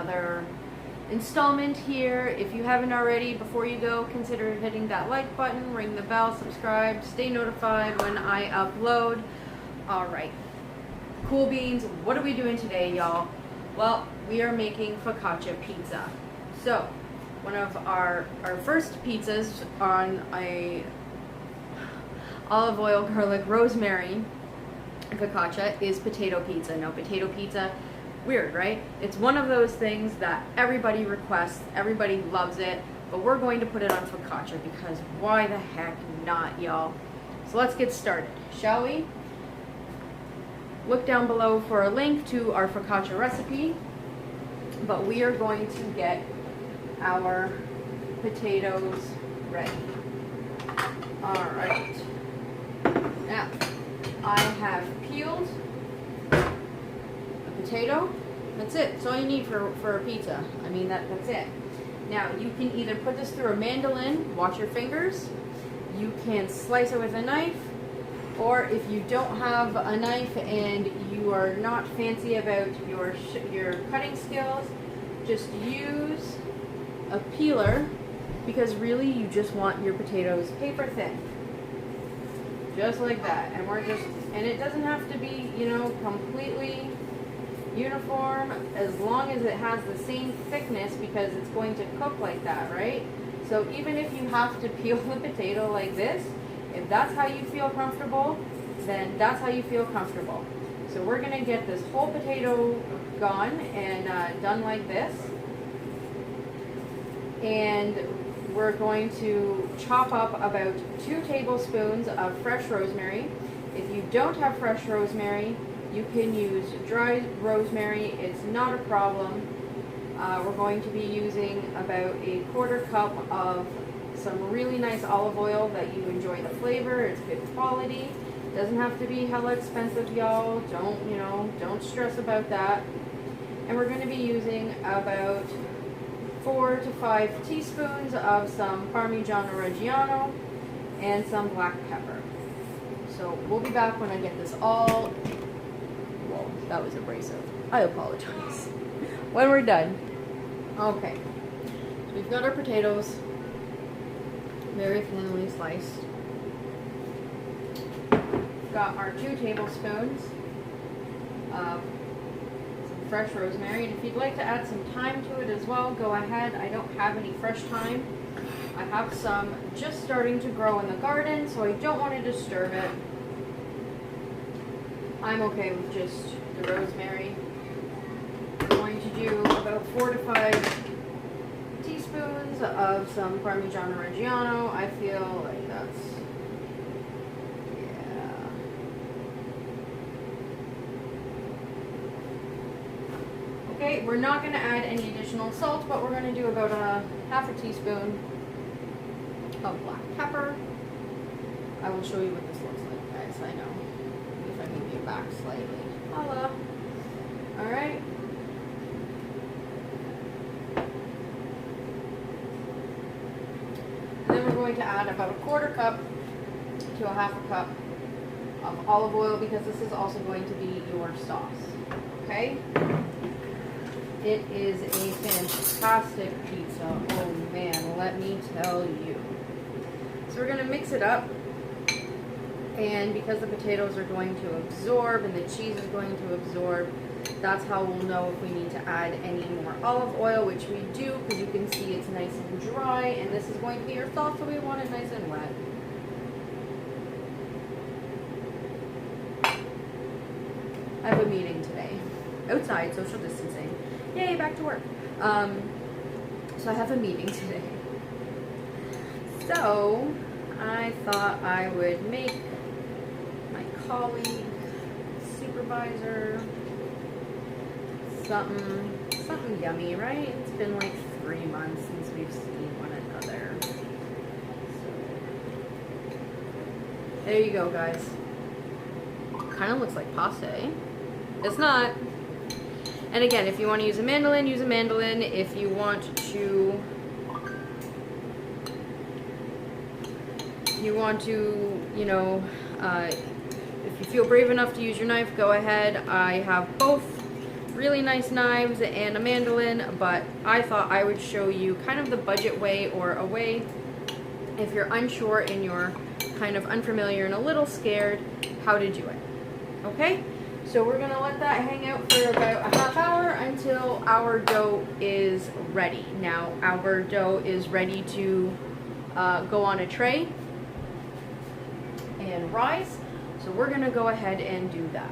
another installment here. If you haven't already, before you go, consider hitting that like button, ring the bell, subscribe, stay notified when I upload. Alright, cool beans, what are we doing today, y'all? Well, we are making focaccia pizza. So, one of our first pizzas on a olive oil, garlic, rosemary focaccia is potato pizza. Now, potato pizza, weird, right? It's one of those things that everybody requests, everybody loves it, but we're going to put it on focaccia because why the heck not, y'all? So let's get started, shall we? Look down below for a link to our focaccia recipe, but we are going to get our potatoes ready. All right. Now, I have peeled a potato. That's it. That's all you need for a pizza. I mean, that's it. Now, you can either put this through a mandolin, watch your fingers. You can slice it with a knife, or if you don't have a knife and you are not fancy about your cutting skills, just use a peeler, because really you just want your potatoes paper thin. Just like that. And it doesn't have to be, you know, completely uniform, as long as it has the same thickness, because it's going to cook like that, right? So even if you have to peel the potato like this, if that's how you feel comfortable, then that's how you feel comfortable. So we're going to get this whole potato gone and done like this. And we're going to chop up about 2 tablespoons of fresh rosemary. If you don't have fresh rosemary, you can use dry rosemary. It's not a problem. We're going to be using about a 1/4 cup of some really nice olive oil that you enjoy the flavor. It's good quality. Doesn't have to be hella expensive, y'all. Don't stress about that. And we're going to be using about 4 to 5 teaspoons of some Parmigiano Reggiano and some black pepper. So we'll be back when I get this all, whoa, that was abrasive. I apologize. When we're done. Okay, so we've got our potatoes very thinly sliced. We've got our 2 tablespoons of fresh rosemary, and if you'd like to add some thyme to it as well, go ahead. I don't have any fresh thyme. I have some just starting to grow in the garden, so I don't want to disturb it. I'm okay with just the rosemary. I'm going to do about 4 to 5 teaspoons of some Parmigiano Reggiano. I feel like that's, okay, we're not going to add any additional salt, but we're going to do about a 1/2 teaspoon of black pepper. I will show you what this looks like, guys. I know. If I move it back slightly. Holla. Alright. And then we're going to add about a 1/4 cup to a 1/2 cup of olive oil, because this is also going to be your sauce. Okay? It is a fantastic pizza. Oh man, let me tell you. So we're going to mix it up. And because the potatoes are going to absorb and the cheese is going to absorb, that's how we'll know if we need to add any more olive oil, which we do, because you can see it's nice and dry. And this is going to be your sauce, so we want it nice and wet. I have a meeting today. Outside, social distancing. Yay, back to work. So I have a meeting today. So I thought I would make my colleague, supervisor, something yummy, right? It's been like 3 months since we've seen one another. So there you go, guys. Kind of looks like pasta, eh? It's not. And again, if you want to use a mandolin, use a mandolin. If you want to, you know, if you feel brave enough to use your knife, go ahead. I have both really nice knives and a mandolin, but I thought I would show you kind of the budget way, or a way if you're unsure and you're kind of unfamiliar and a little scared how to do it. Okay, so we're gonna let that hang out for about a half hour until our dough is ready. Now our dough is ready to go on a tray and rise, so we're gonna go ahead and do that.